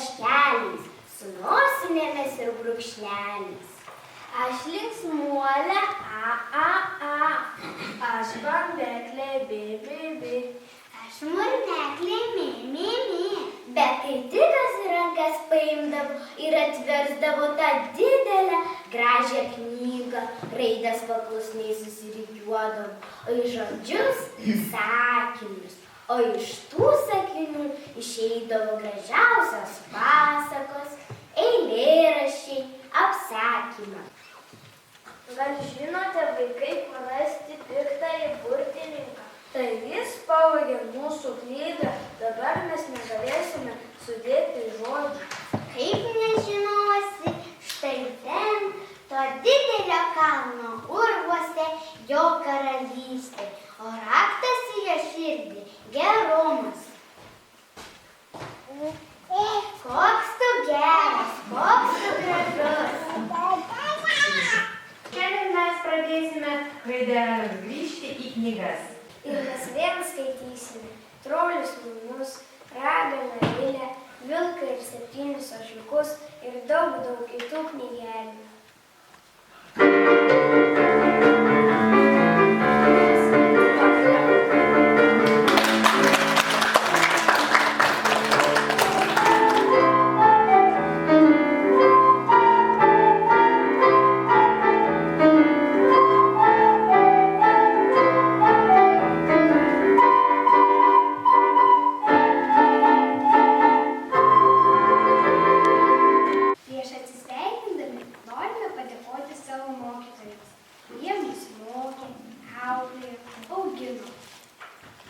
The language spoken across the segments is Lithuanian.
taškeliais, su nosinėmis ir brūkšneliais. Aš linksmuolė, aš bambeklė, bi. Aš murmeklė, mi. Bet kai tikas rankas paimdavo ir atversdavo tą didelę, gražią knygą, raidės paklusniai susirikiuodavo, o į žodžius sakinius, o iš tų sakinių išeidavo gražiausios pasakos, eilėraščiai, apsakymai. Gal žinote, vaikai, kur rasti piktąjį burtininką? Tai jis pavogė mūsų knygą, dabar mes negalėsime sudėti žodžių. Kaip nežinosi, štai ten, to didelio kalno urvuose, jo karalystė, o raktas į jo širdį gerumas. Koks tu geras, koks tu gražus. Šiandien mes pradėsime raidelėmis grįžti į knygas. Ir mes vėl skaitysime trolius Mumus, raganą Lilę, vilką ir 7 ožiukus ir daug kitų knygelių.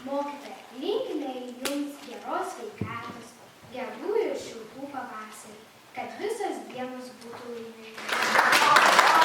Mokytoja, linkime jums geros sveikatos, gerų ir šiltų pavasarį, kad visos dienos būtų laimingos.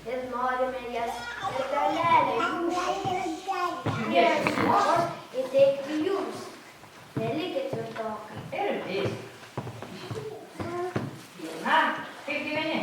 Ir norime jas ir dalelę jums įteikti jums. Mėly ketvirtokai. Ir vis. Na, kaip gyveni?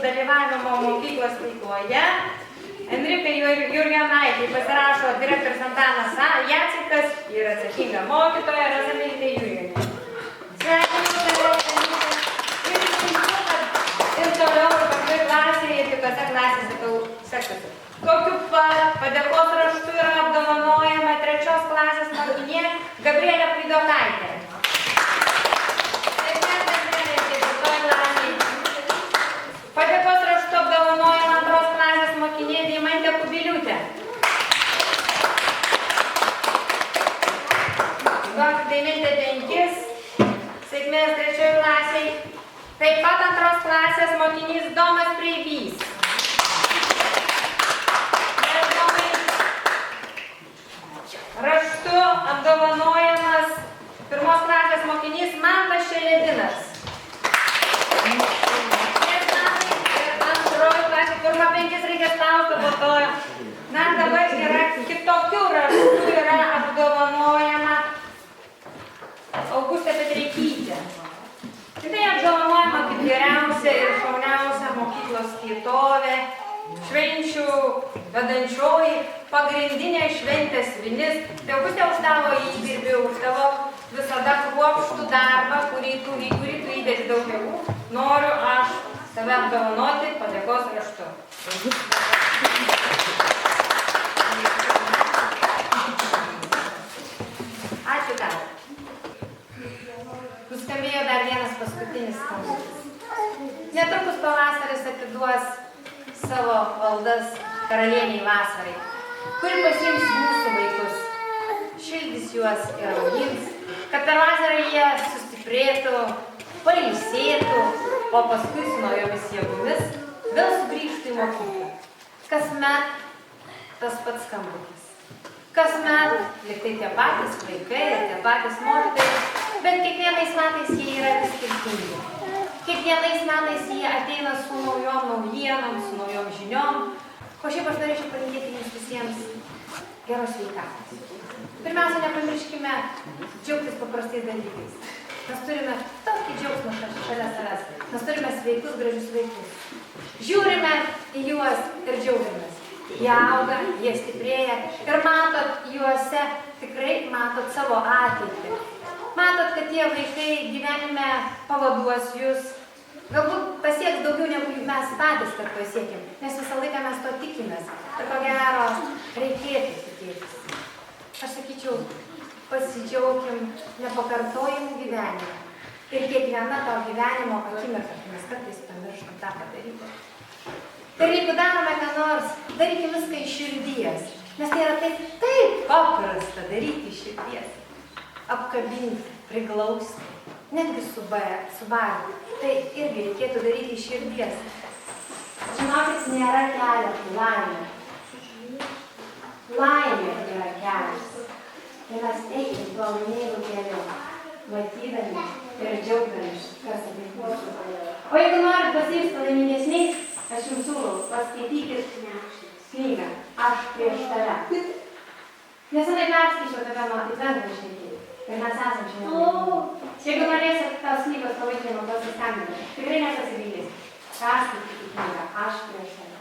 dalyvavimo mokyklos veikloje. Enrikai Jurgenaitei pasirašo direktorius Antanas Jacikas ir tvarkinga mokytoja Razamilytė Jurienė. Sveikinu tave, Razamilyte. Ir linkiu, kad ir toliau ir pačioj klasėje ir kitose klasėse tau sektųsi. Tokiu pat padėkos raštu yra apdovanojama 3 klasės mokinė Gabrielė Pridokaitė. Taip pat Gabrielė 4 klasėje. Padėkos raštu apdovanojama 2 klasės mokinė Deimantė Kubiliūtė. Duok Deimantė 5, sėkmės 3 klasėje. Taip pat 2 klasės mokinys Domas Preivys. Raštu apdovanojamas 1 klasės mokinys Mantas Šeledinas. Ir 2 klasė, pirma 5 reikia spausti, po to. Na, dabar yra kitokių raštų, yra apdovanojama Augustė Petreikytė. Tai apdovanojama kaip geriausia ir šauniausia mokyklos skaitovė, švenčių vedančioji, pagrindinė šventės vinis. Tai Augustė už tavo įdirbį, už tavo visada kruopštų darbą, kurį tu įdedi daug jėgų, noriu aš tave apdovanoti padėkos raštu. Ačiū tau. Nuskambėjo dar vienas paskutinis skambutis. Netrukus pavasaris atiduos savo valdas karalieniai vasarai, kuri pasiims mūsų vaikus, šildys juos ir augins, kad per vasarą jie sustiprėtų, pailsėtų, o paskui su naujomis jėgomis vėl sugrįžtų į mokyklą. Kasmet tas pats skambutis. Kasmet liktai tie patys vaikai ir tie patys mokytojai, bet kiekvienais metais jie yra vis skirtingi. Kiekvienais metais jie ateina su naujom naujienom, su naujom žiniom. O šiaip aš norėčiau palinkėti jums visiems geros sveikatos. Pirmiausia, nepamirškime džiaugtis paprastais dalykais. Mes turime tokį džiaugsmą šalia savęs. Mes turime sveikus, gražius vaikus. Žiūrime į juos ir džiaugiamės. Jie auga, jie stiprėja ir matot juose, tikrai matot savo ateitį. Matot, kad tie vaikai gyvenime pavaduos jūs, galbūt pasieks daugiau negu mes patys, kad pasiekėm, nes visą laiką mes to tikimės. Ir ko gero, reikėtų tikėtis. Aš sakyčiau, pasidžiaukim nepakartojimų gyvenimą. Ir kiekviena to gyvenimo akimirka, mes kartais pamirštam tą padaryti. Ir jeigu darome ką nors, darykime viską iš širdies, nes tai yra taip paprasta daryti iš širdies. Apkabinti, priglausti, netgi subarti. Tai irgi reikėtų daryti iš širdies. Žinokit, nėra kelio į laimę. Laimė yra kelias. Ir mes eikim tuo laimėgu keliu, matydami ir džiaugdami, kas aplink mūsų. O jeigu norit pasijausti laimingesniais, aš jums siūlau, paskaitykit knygą Aš prieš tave. Nesenai perskaičiau tave apibendrinti. Ir mes esam šiandien laimingi. Jeigu norėsit tos knygos pavadinimo pasiskambinti, tikrai nepasigailėsit. Perskaitykite knygą Aš prieš tave.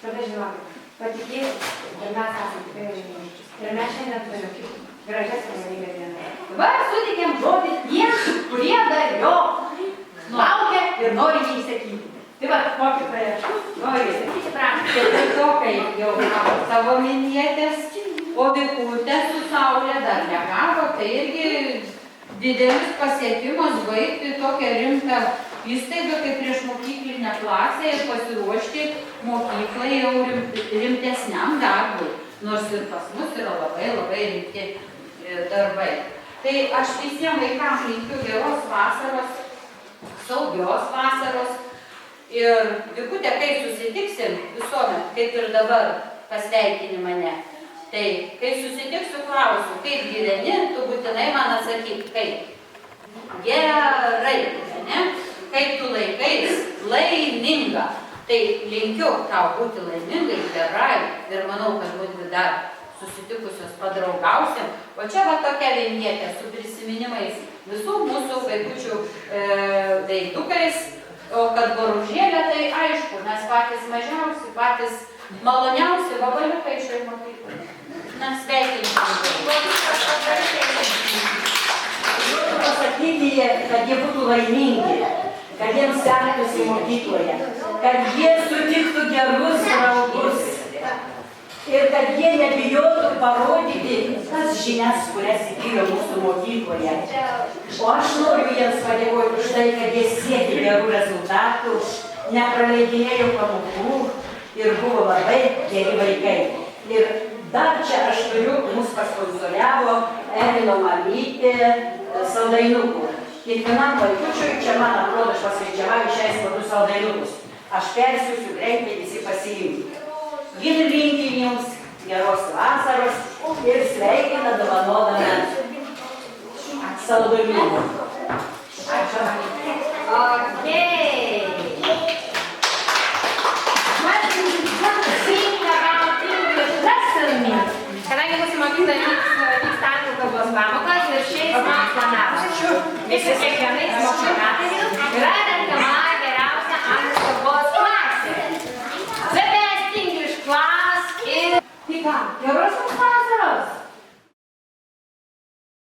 Tada žinokit, patikėkit, ir mes esam tikrai laimingi. Ir mes šiandien turime gražias ir laimingą dieną. Dabar suteikėm žodį tiems, kurie dar jo laukia ir nori jį įsakyti. Tai va, mokytoja, nori įsakyti, prašau. Ketvirtokai jau gavo savo minietės, o Vikutė su Saulė dar negavo, tai irgi didelis pasiekimas baigti tokią rimtą įstaigą kaip priešmokyklinę klasę ir pasiruošti mokyklai jau rimtesniam darbui, nors ir pas mus yra labai rimti darbai. Tai aš visiems vaikams linkiu geros vasaros, saugios vasaros ir Vikutė, kai susitiksim visuomet, kaip ir dabar pasveikini mane, tai kai susitiksiu, klausiu, kaip gyveni, tu būtinai man atsakyk, kaip. Gerai, ne? Kaip tu laikais laiminga. Tai linkiu tau būti laimingai, gerai ir manau, kad būti dar susitikusios padraugausim. O čia va tokia vinjetė su prisiminimais visų mūsų vaikučių veidukais. O kad boružėlė, tai aišku, mes patys mažiausi, patys maloniausi vabaliukai šioje mokykloje. Na, sveikinimai. kad jie būtų laimingi, kad jiems sektųsi mokykloje, kad jie sutiktų gerus draugus ir kad jie nebijotų parodyti tas žinias, kurias įgijo mūsų mokykloje. O aš noriu jiems padėkoti už tai, kad jie siekė gerų rezultatų, nepraleidinėjo pamokų ir buvo labai geri vaikai. Ir dar čia aš turiu, mus pasponsoriavo Emino mamytė saldainukų. Kiekvienam vaikučiui, čia man atrodo, aš paskaičiavau išeis po 2 saldainukus. Aš persiųsiu greitai, visi pasiimti. Ir linki jums geros vasaros ir sveikina dovanodami saldainukus. Ačiū. Okay. Let's sing about English lesson. Kadangi mūsų mokykla vyksta anglų kalbos pamokas ir šiais mokslo metais. Kaip ir kiekvienais mokslo metais yra renkama